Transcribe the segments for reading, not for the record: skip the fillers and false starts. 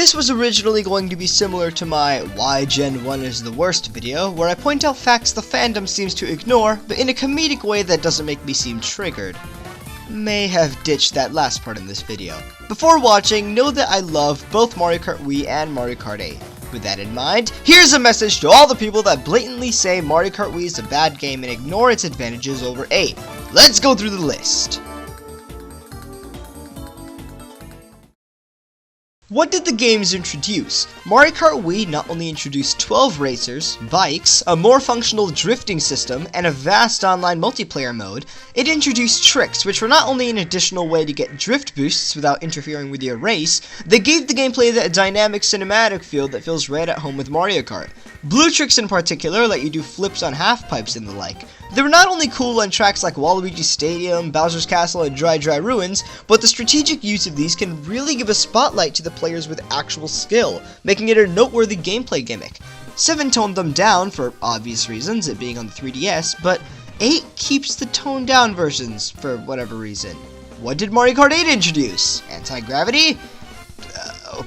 This was originally going to be similar to my Why Gen 1 is the worst video, where I point out facts the fandom seems to ignore, but in a comedic way that doesn't make me seem triggered. May have ditched that last part in this video. Before watching, know that I love both Mario Kart Wii and Mario Kart 8. With that in mind, here's a message to all the people that blatantly say Mario Kart Wii is a bad game and ignore its advantages over 8. Let's go through the list. What did the games introduce? Mario Kart Wii not only introduced 12 racers, bikes, a more functional drifting system, and a vast online multiplayer mode, it introduced tricks, which were not only an additional way to get drift boosts without interfering with your race, they gave the gameplay that dynamic cinematic feel that feels right at home with Mario Kart. Blue tricks in particular let you do flips on half pipes and the like. They were not only cool on tracks like Waluigi Stadium, Bowser's Castle, and Dry Ruins, but the strategic use of these can really give a spotlight to the players with actual skill, making it a noteworthy gameplay gimmick. 7 toned them down for obvious reasons, it being on the 3DS, but 8 keeps the toned down versions for whatever reason. What did Mario Kart 8 introduce? Anti-gravity?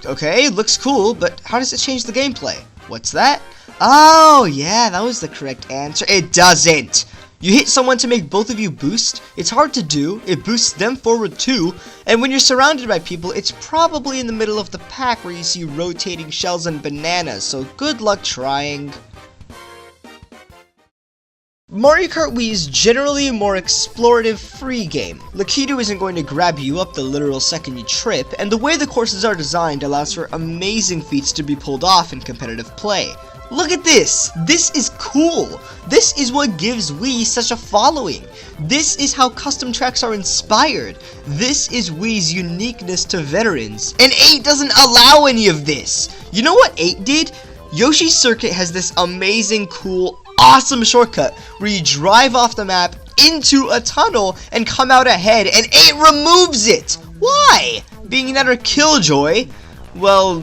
Okay, looks cool, but how does it change the gameplay? What's that? Oh, yeah, that was the correct answer. It doesn't! You hit someone to make both of you boost. It's hard to do, it boosts them forward too, and when you're surrounded by people, it's probably in the middle of the pack where you see rotating shells and bananas, so good luck trying. Mario Kart Wii is generally a more explorative, free game. Lakitu isn't going to grab you up the literal second you trip, and the way the courses are designed allows for amazing feats to be pulled off in competitive play. Look at this! This is cool! This is what gives Wii such a following. This is how custom tracks are inspired. This is Wii's uniqueness to veterans. And 8 doesn't allow any of this! You know what 8 did? Yoshi's Circuit has this amazing, cool, awesome shortcut where you drive off the map into a tunnel and come out ahead, and 8 removes it! Why? Being an utter killjoy? Well,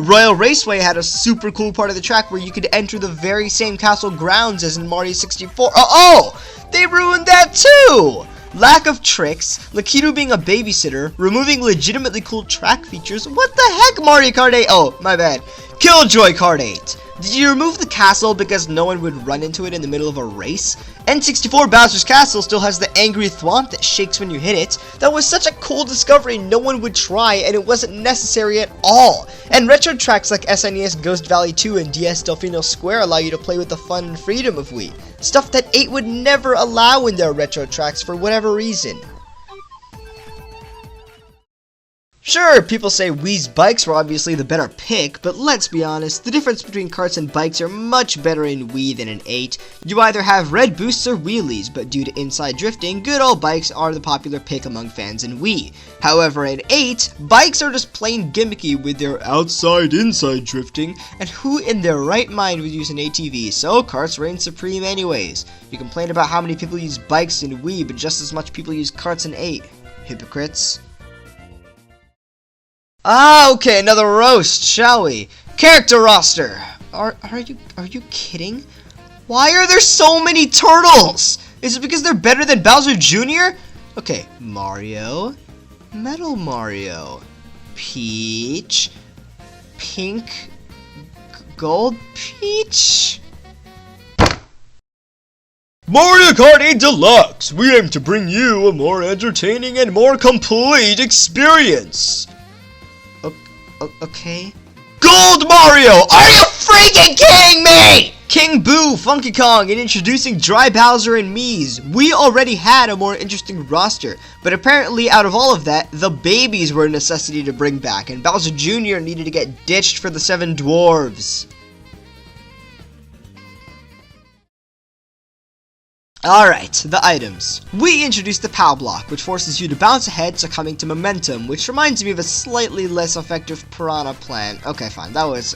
Royal Raceway had a super cool part of the track where you could enter the very same castle grounds as in Mario 64. Oh! They ruined that too! Lack of tricks, Lakitu being a babysitter, removing legitimately cool track features. What the heck, Mario Kart 8? Oh, my bad. Killjoy Kart 8. Did you remove the castle because no one would run into it in the middle of a race? N64 Bowser's Castle still has the angry thwomp that shakes when you hit it. That was such a cool discovery no one would try, and it wasn't necessary at all. And retro tracks like SNES Ghost Valley 2 and DS Delfino Square allow you to play with the fun and freedom of Wii. Stuff that 8 would never allow in their retro tracks for whatever reason. Sure, people say Wii's bikes were obviously the better pick, but let's be honest, the difference between karts and bikes are much better in Wii than in 8. You either have red boosts or wheelies, but due to inside drifting, good old bikes are the popular pick among fans in Wii. However, in 8, bikes are just plain gimmicky with their outside-inside drifting, and who in their right mind would use an ATV, so karts reign supreme anyways. You complain about how many people use bikes in Wii, but just as much people use karts in 8. Hypocrites. Ah, okay, another roast, shall we? Character roster. Are you kidding? Why are there so many turtles? Is it because they're better than Bowser Jr.? Okay, Mario, Metal Mario, Peach, Pink, Gold Peach. Mario Kart 8 Deluxe. We aim to bring you a more entertaining and more complete experience. Okay. Gold Mario! Are you freaking kidding me?! King Boo, Funky Kong, and introducing Dry Bowser and Mii's. We already had a more interesting roster, but apparently out of all of that, the babies were a necessity to bring back, and Bowser Jr. needed to get ditched for the 7 dwarves. Alright, the items. We introduced the POW block, which forces you to bounce ahead, succumbing to momentum, which reminds me of a slightly less effective Piranha Plant. Okay, fine, that was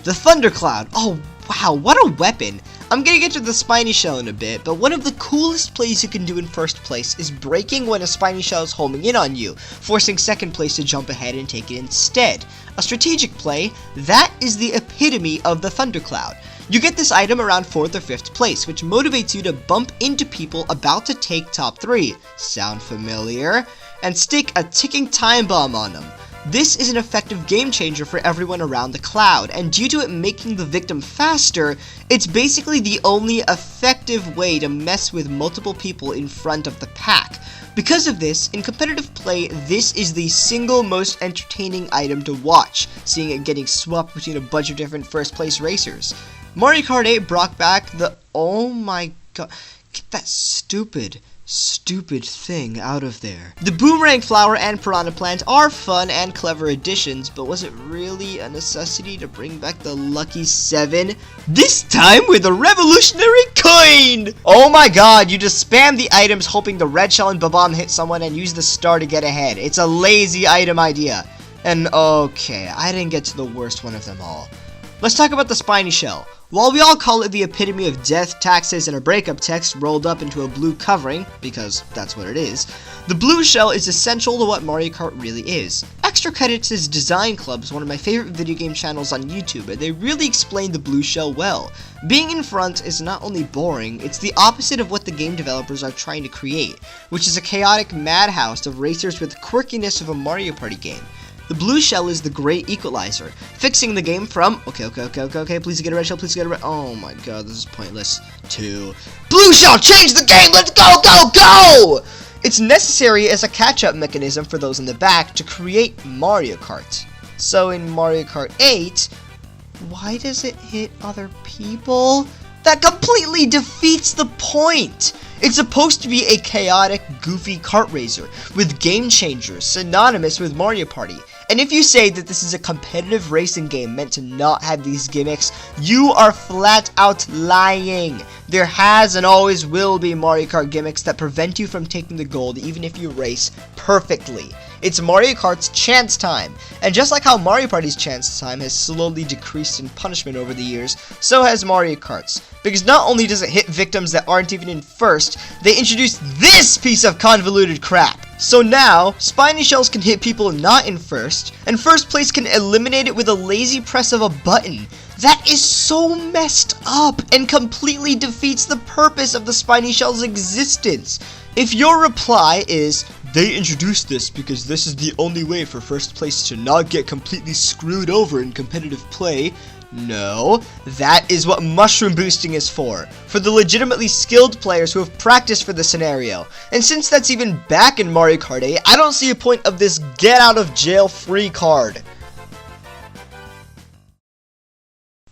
The Thundercloud. Oh, wow, what a weapon. I'm gonna get to the Spiny Shell in a bit, but one of the coolest plays you can do in first place is breaking when a Spiny Shell is homing in on you, forcing second place to jump ahead and take it instead. A strategic play, that is the epitome of the Thundercloud. You get this item around 4th or 5th place, which motivates you to bump into people about to take top 3. Sound familiar? And stick a ticking time bomb on them. This is an effective game changer for everyone around the cloud, and due to it making the victim faster, it's basically the only effective way to mess with multiple people in front of the pack. Because of this, in competitive play, this is the single most entertaining item to watch, seeing it getting swapped between a bunch of different first place racers. Mario Kart 8 brought back the, oh my god, get that stupid thing out of there. The Boomerang Flower and Piranha Plant are fun and clever additions, but was it really a necessity to bring back the Lucky 7? This time with a revolutionary coin! Oh my god, you just spam the items hoping the red shell and Bob-omb hit someone and use the star to get ahead. It's a lazy item idea. And okay, I didn't get to the worst one of them all. Let's talk about the Spiny Shell. While we all call it the epitome of death, taxes, and a breakup text rolled up into a blue covering, because that's what it is, the blue shell is essential to what Mario Kart really is. Extra Credits' Design Club is one of my favorite video game channels on YouTube, and they really explain the blue shell well. Being in front is not only boring, it's the opposite of what the game developers are trying to create, which is a chaotic madhouse of racers with the quirkiness of a Mario Party game. The blue shell is the great equalizer, fixing the game from, okay, please get a red shell, please get a red, oh my god, this is pointless, to, blue shell, change the game, let's go! It's necessary as a catch-up mechanism for those in the back to create Mario Kart. So in Mario Kart 8, why does it hit other people? That completely defeats the point! It's supposed to be a chaotic, goofy kart racer with game changers synonymous with Mario Party. And if you say that this is a competitive racing game meant to not have these gimmicks, you are flat out lying. There has and always will be Mario Kart gimmicks that prevent you from taking the gold even if you race perfectly. It's Mario Kart's chance time, and just like how Mario Party's chance time has slowly decreased in punishment over the years, so has Mario Kart's. Because not only does it hit victims that aren't even in first, they introduce this piece of convoluted crap. So now, Spiny Shells can hit people not in first, and first place can eliminate it with a lazy press of a button. That is so messed up and completely defeats the purpose of the Spiny Shell's existence. If your reply is, they introduced this because this is the only way for first place to not get completely screwed over in competitive play, no, that is what mushroom boosting is for the legitimately skilled players who have practiced for the scenario. And since that's even back in Mario Kart 8, I don't see a point of this get out of jail free card.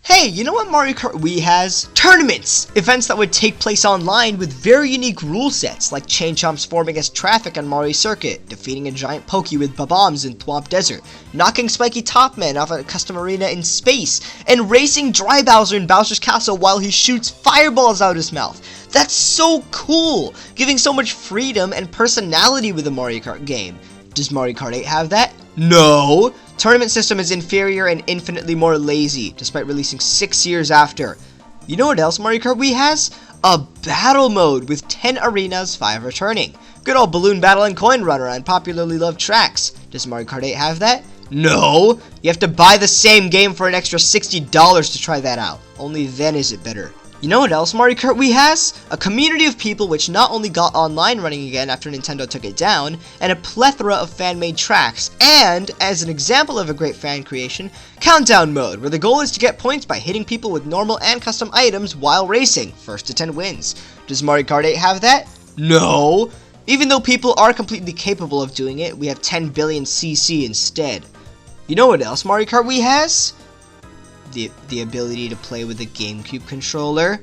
Hey, you know what Mario Kart Wii has? Tournaments! Events that would take place online with very unique rule sets, like chain chomps forming as traffic on Mario Circuit, defeating a giant Pokey with Bob-ombs in Thwomp Desert, knocking Spiky Topman off a custom arena in space, and racing Dry Bowser in Bowser's Castle while he shoots fireballs out his mouth. That's so cool! Giving so much freedom and personality with a Mario Kart game. Does Mario Kart 8 have that? No! Tournament system is inferior and infinitely more lazy, despite releasing 6 years after. You know what else Mario Kart Wii has? A battle mode with 10 arenas, 5 returning. Good old balloon battle and coin runner on popularly loved tracks. Does Mario Kart 8 have that? No! You have to buy the same game for an extra $60 to try that out. Only then is it better. You know what else Mario Kart Wii has? A community of people which not only got online running again after Nintendo took it down, and a plethora of fan-made tracks, and, as an example of a great fan creation, Countdown Mode, where the goal is to get points by hitting people with normal and custom items while racing. First to 10 wins. Does Mario Kart 8 have that? No! Even though people are completely capable of doing it, we have 10 billion CC instead. You know what else Mario Kart Wii has? The ability to play with a GameCube controller,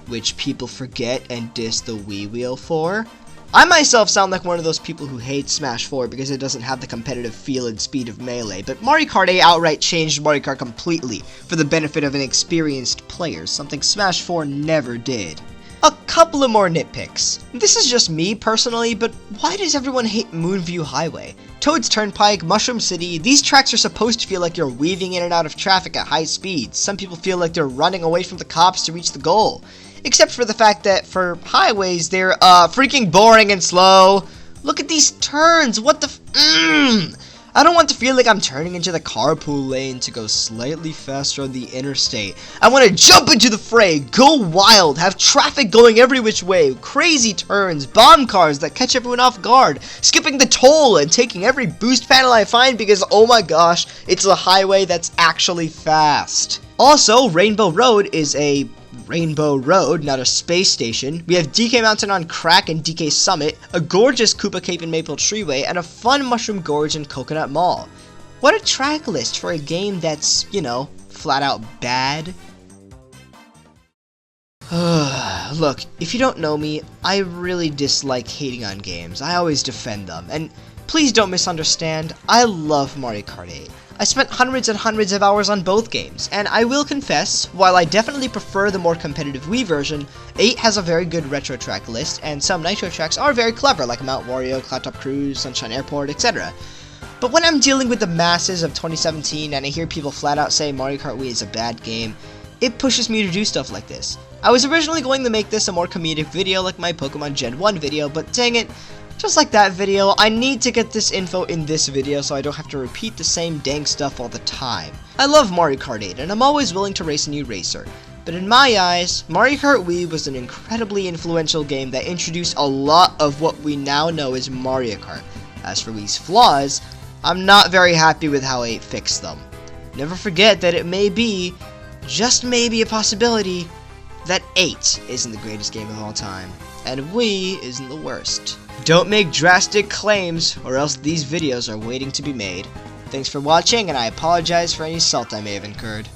which people forget and diss the Wii wheel for. I myself sound like one of those people who hate Smash 4 because it doesn't have the competitive feel and speed of Melee, but Mario Kart 8 outright changed Mario Kart completely for the benefit of inexperienced players, something Smash 4 never did. A couple of more nitpicks. This is just me personally, but why does everyone hate Moonview Highway? Toad's Turnpike, Mushroom City, these tracks are supposed to feel like you're weaving in and out of traffic at high speeds. Some people feel like they're running away from the cops to reach the goal. Except for the fact that for highways, they're freaking boring and slow. Look at these turns, what the I don't want to feel like I'm turning into the carpool lane to go slightly faster on the interstate. I want to jump into the fray, go wild, have traffic going every which way, crazy turns, bomb cars that catch everyone off guard, skipping the toll and taking every boost panel I find because, oh my gosh, it's a highway that's actually fast. Also, Rainbow Road is a Rainbow Road, not a space station. We have DK Mountain on crack and DK Summit, a gorgeous Koopa Cape and Maple Treeway, and a fun Mushroom Gorge and Coconut Mall. What a track list for a game that's, you know, flat out bad. Look, if you don't know me, I really dislike hating on games. I always defend them, and please don't misunderstand, I love Mario Kart 8. I spent hundreds and hundreds of hours on both games, and I will confess, while I definitely prefer the more competitive Wii version, 8 has a very good retro track list, and some nitro tracks are very clever, like Mount Wario, Cloud Top Cruise, Sunshine Airport, etc. But when I'm dealing with the masses of 2017 and I hear people flat out say Mario Kart Wii is a bad game, it pushes me to do stuff like this. I was originally going to make this a more comedic video like my Pokemon Gen 1 video, but dang it, just like that video, I need to get this info in this video so I don't have to repeat the same dang stuff all the time. I love Mario Kart 8 and I'm always willing to race a new racer, but in my eyes, Mario Kart Wii was an incredibly influential game that introduced a lot of what we now know as Mario Kart. As for Wii's flaws, I'm not very happy with how 8 fixed them. Never forget that it may be, just maybe a possibility, that 8 isn't the greatest game of all time, and Wii isn't the worst. Don't make drastic claims, or else these videos are waiting to be made. Thanks for watching, and I apologize for any salt I may have incurred.